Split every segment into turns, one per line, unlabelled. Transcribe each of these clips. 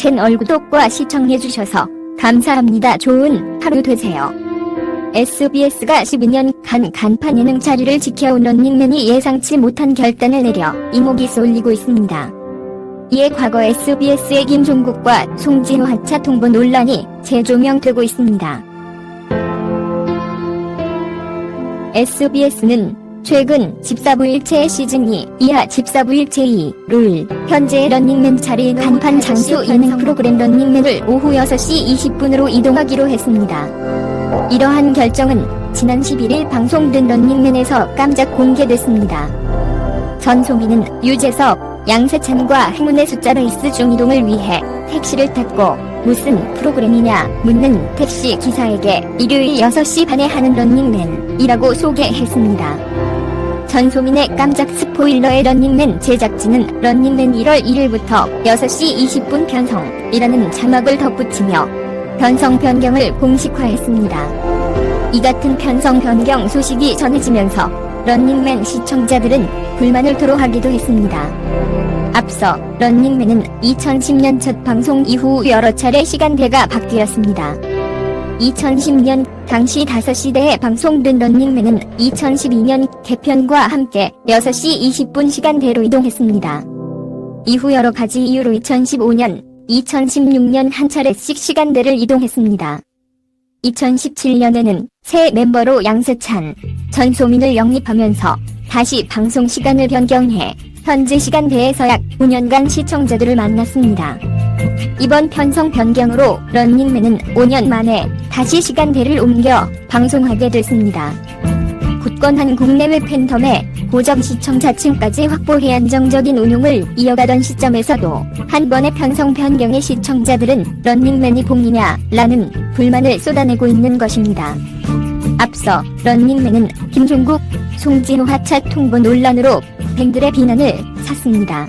채널 구독과 시청해주셔서 감사합니다. 좋은 하루 되세요. SBS가 12년간 간판 예능 자리를 지켜온 런닝맨이 예상치 못한 결단을 내려 이목이 쏠리고 있습니다. 이에 과거 SBS의 김종국과 송진호 하차 통보 논란이 재조명되고 있습니다. SBS는 최근 집사부일체 시즌2 이하 집사부일체 2 룰 현재 런닝맨 자리인 간판 장수 예능 프로그램 런닝맨을 오후 6시 20분으로 이동하기로 했습니다. 이러한 결정은 지난 11일 방송된 런닝맨에서 깜짝 공개됐습니다. 전소민은 유재석, 양세찬과 행운의 숫자 레이스 중 이동을 위해 택시를 탔고 무슨 프로그램이냐 묻는 택시 기사에게 일요일 6시 반에 하는 런닝맨이라고 소개했습니다. 전소민의 깜짝 스포일러의 런닝맨 제작진은 런닝맨 1월 1일부터 6시 20분 편성이라는 자막을 덧붙이며 편성 변경을 공식화했습니다. 이 같은 편성 변경 소식이 전해지면서 런닝맨 시청자들은 불만을 토로하기도 했습니다. 앞서 런닝맨은 2010년 첫 방송 이후 여러 차례 시간대가 바뀌었습니다. 2010년 당시 5시대에 방송된 런닝맨은 2012년 개편과 함께 6시 20분 시간대로 이동했습니다. 이후 여러 가지 이유로 2015년, 2016년 한 차례씩 시간대를 이동했습니다. 2017년에는 새 멤버로 양세찬, 전소민을 영입하면서 다시 방송 시간을 변경해 현재 시간대에서 약 5년간 시청자들을 만났습니다. 이번 편성 변경으로 런닝맨은 5년 만에 다시 시간대를 옮겨 방송하게 됐습니다. 굳건한 국내외 팬덤의 고정 시청자층까지 확보해 안정적인 운용을 이어가던 시점에서도 한 번의 편성 변경에 시청자들은 런닝맨이 복이냐 라는 불만을 쏟아내고 있는 것입니다. 앞서 런닝맨은 김종국, 송진호 하차 통보 논란으로 팬들의 비난을 샀습니다.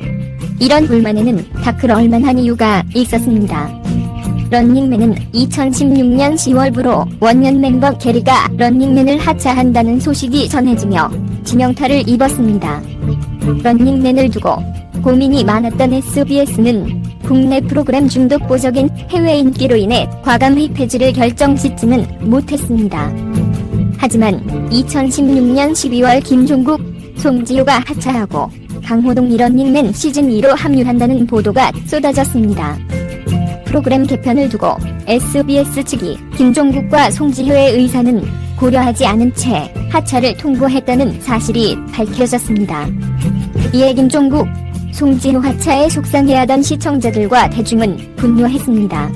이런 불만에는 다 그럴만한 이유가 있었습니다. 런닝맨은 2016년 10월부로 원년 멤버 게리가 런닝맨을 하차한다는 소식이 전해지며 지명타를 입었습니다. 런닝맨을 두고 고민이 많았던 SBS는 국내 프로그램 중독보적인 해외 인기로 인해 과감히 폐지를 결정짓지는 못했습니다. 하지만 2016년 12월 김종국, 송지효가 하차하고 강호동이 런닝맨 시즌2로 합류한다는 보도가 쏟아졌습니다. 프로그램 개편을 두고 SBS 측이 김종국과 송지효의 의사는 고려하지 않은 채 하차를 통보했다는 사실이 밝혀졌습니다. 이에 김종국, 송지효 하차에 속상해하던 시청자들과 대중은 분노했습니다.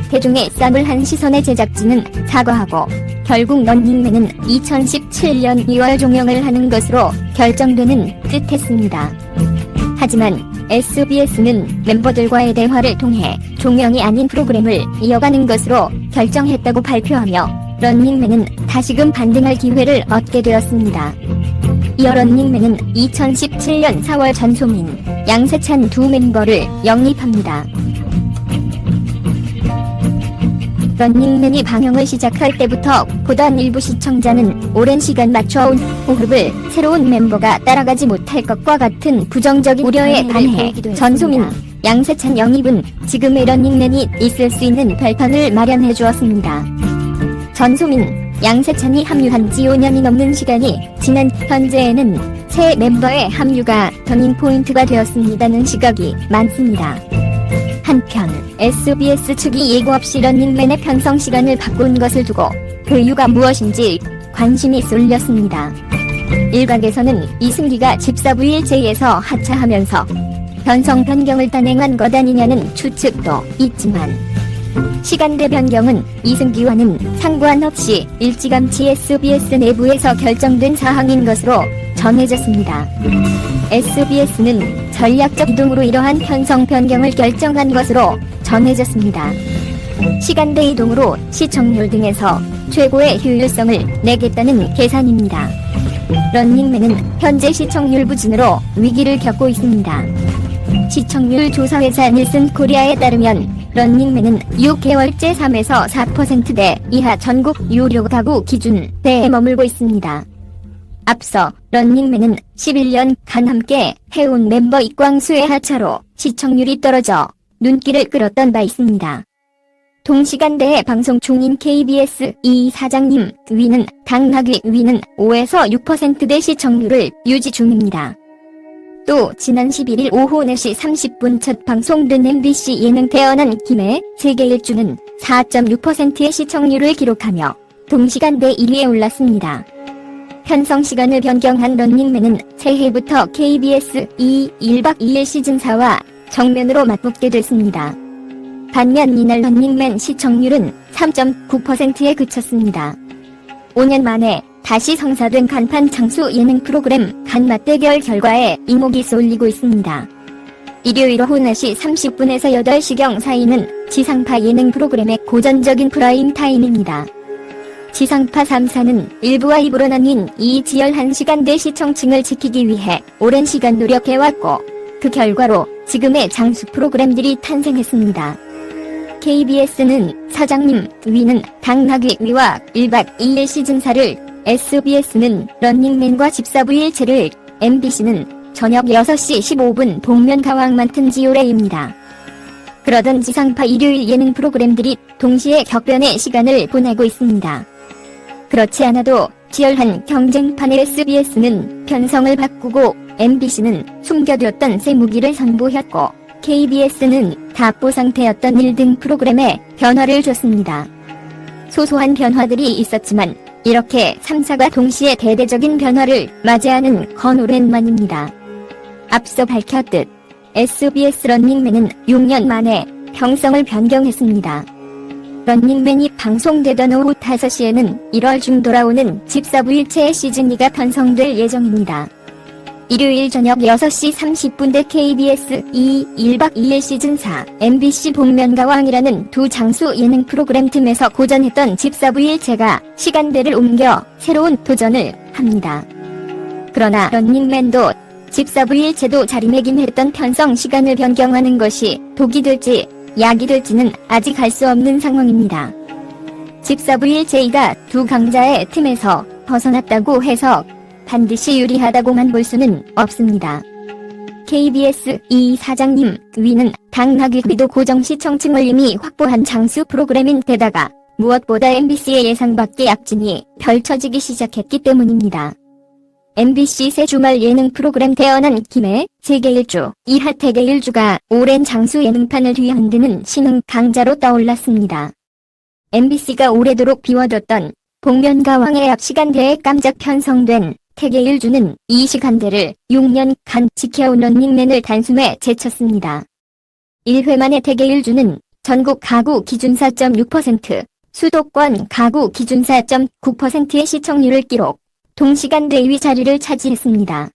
대중의 싸늘한 시선에 제작진은 사과하고 결국 런닝맨은 2017년 2월 종영을 하는 것으로 결정되는 듯했습니다. 하지만 SBS는 멤버들과의 대화를 통해 종영이 아닌 프로그램을 이어가는 것으로 결정했다고 발표하며 런닝맨은 다시금 반등할 기회를 얻게 되었습니다. 이어 런닝맨은 2017년 4월 전소민, 양세찬 두 멤버를 영입합니다. 런닝맨이 방영을 시작할 때부터 보던 일부 시청자는 오랜 시간 맞춰온 호흡을 새로운 멤버가 따라가지 못할 것과 같은 부정적인 우려에 반해 전소민, 양세찬 영입은 지금의 런닝맨이 있을 수 있는 발판을 마련해 주었습니다. 전소민, 양세찬이 합류한 지 5년이 넘는 시간이 지난 현재에는 새 멤버의 합류가 터닝포인트가 되었습니다는 시각이 많습니다. 한편 SBS 측이 예고 없이 런닝맨의 편성 시간을 바꾼 것을 두고 그 이유가 무엇인지 관심이 쏠렸습니다. 일각에서는 이승기가 집사부일체에서 하차하면서 편성 변경을 단행한 것 아니냐는 추측도 있지만 시간대 변경은 이승기와는 상관없이 일찌감치 SBS 내부에서 결정된 사항인 것으로 전해졌습니다. SBS는 전략적 이동으로 이러한 편성 변경을 결정한 것으로 전해졌습니다. 시간대 이동으로 시청률 등에서 최고의 효율성을 내겠다는 계산입니다. 런닝맨은 현재 시청률 부진으로 위기를 겪고 있습니다. 시청률 조사회사 닐슨 코리아에 따르면 런닝맨은 6개월째 3에서 4%대 이하 전국 유료 가구 기준대에 머물고 있습니다. 앞서 런닝맨은 11년간 함께 해온 멤버 이광수의 하차로 시청률이 떨어져 눈길을 끌었던 바 있습니다. 동시간대에 방송 중인 KBS 이 사장님 위는 당나귀 위는 5에서 6%대 시청률을 유지 중입니다. 또 지난 11일 오후 4시 30분 첫 방송된 MBC 예능 태어난 김에 세계 일주는 4.6%의 시청률을 기록하며 동시간대 1위에 올랐습니다. 편성 시간을 변경한 런닝맨은 새해부터 KBS 1박 2일 시즌4와 정면으로 맞붙게 됐습니다. 반면 이날 런닝맨 시청률은 3.9%에 그쳤습니다. 5년 만에 다시 성사된 간판 장수 예능 프로그램 간맞대결 결과에 이목이 쏠리고 있습니다. 일요일 오후 4시 30분에서 8시경 사이는 지상파 예능 프로그램의 고전적인 프라임 타임입니다. 지상파 3사는 1부와 2부로 나뉜 이 지열한 시간대 시청층을 지키기 위해 오랜 시간 노력해왔고 그 결과로 지금의 장수 프로그램들이 탄생했습니다. KBS는 사장님 위는 당나귀 위와 1박 2일 시즌4를, SBS는 런닝맨과 집사부일체를, MBC는 저녁 6시 15분 복면가왕 맡은 지오레입니다. 그러던 지상파 일요일 예능 프로그램들이 동시에 격변의 시간을 보내고 있습니다. 그렇지 않아도 치열한 경쟁판의 SBS는 편성을 바꾸고 MBC는 숨겨두었던 새 무기를 선보였고 KBS는 답보 상태였던 1등 프로그램에 변화를 줬습니다. 소소한 변화들이 있었지만 이렇게 3사가 동시에 대대적인 변화를 맞이하는 건 오랜만입니다. 앞서 밝혔듯 SBS 런닝맨은 6년 만에 형성을 변경했습니다. 런닝맨이 방송되던 오후 5시에는 1월 중 돌아오는 집사부일체의 시즌2가 편성될 예정입니다. 일요일 저녁 6시 30분대 KBS 1박 2일 시즌4 MBC 복면가왕이라는 두 장수 예능 프로그램 틈에서 고전했던 집사부일체가 시간대를 옮겨 새로운 도전을 합니다. 그러나 런닝맨도 집사부일체도 자리매김했던 편성 시간을 변경하는 것이 독이 될지 약이 될지는 아직 알 수 없는 상황입니다. 집사부일체가 두 강자의 틈에서 벗어났다고 해서 반드시 유리하다고만 볼 수는 없습니다. KBS 이 사장님 위는 당나귀 위도 고정 시청층을 이미 확보한 장수 프로그램인 데다가 무엇보다 MBC의 예상 밖의 약진이 펼쳐지기 시작했기 때문입니다. MBC 새 주말 예능 프로그램 태어난 김에 세계 일주 이하태계 일주가 오랜 장수 예능판을 뒤흔드는 신흥 강자로 떠올랐습니다. MBC가 오래도록 비워뒀던 복면가왕의 앞 시간대에 깜짝 편성된 태계 일주는 이 시간대를 6년간 지켜온 런닝맨을 단숨에 제쳤습니다. 1회 만에 태계 일주는 전국 가구 기준 4.6%, 수도권 가구 기준 4.9%의 시청률을 기록, 동시간대 2위 자리를 차지했습니다.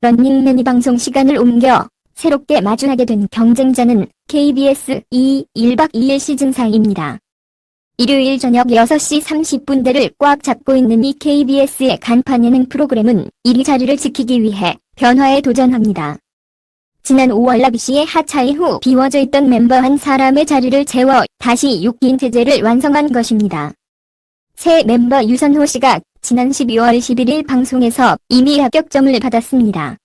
런닝맨이 방송 시간을 옮겨 새롭게 마주하게 된 경쟁자는 KBS 1박 2일 시즌4입니다. 일요일 저녁 6시 30분대를 꽉 잡고 있는 이 KBS의 간판 예능 프로그램은 1위 자리를 지키기 위해 변화에 도전합니다. 지난 5월 나비씨의 하차 이후 비워져 있던 멤버 한 사람의 자리를 채워 다시 6기 인테제를 완성한 것입니다. 새 멤버 유선호 씨가 지난 12월 11일 방송에서 이미 합격점을 받았습니다.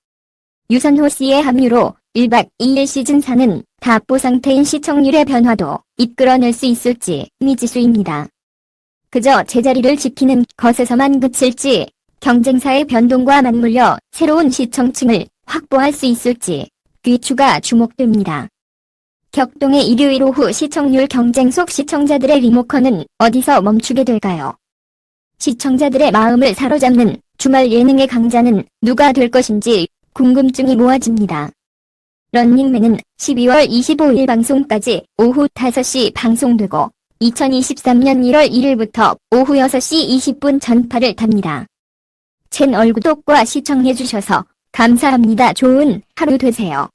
유선호 씨의 합류로 1박 2일 시즌4는 답보 상태인 시청률의 변화도 이끌어낼 수 있을지 미지수입니다. 그저 제자리를 지키는 것에서만 그칠지 경쟁사의 변동과 맞물려 새로운 시청층을 확보할 수 있을지 귀추가 주목됩니다. 격동의 일요일 오후 시청률 경쟁 속 시청자들의 리모컨은 어디서 멈추게 될까요? 시청자들의 마음을 사로잡는 주말 예능의 강자는 누가 될 것인지 궁금증이 모아집니다. 런닝맨은 12월 25일 방송까지 오후 5시 방송되고 2023년 1월 1일부터 오후 6시 20분 전파를 답니다. 채널 구독과 시청해주셔서 감사합니다. 좋은 하루 되세요.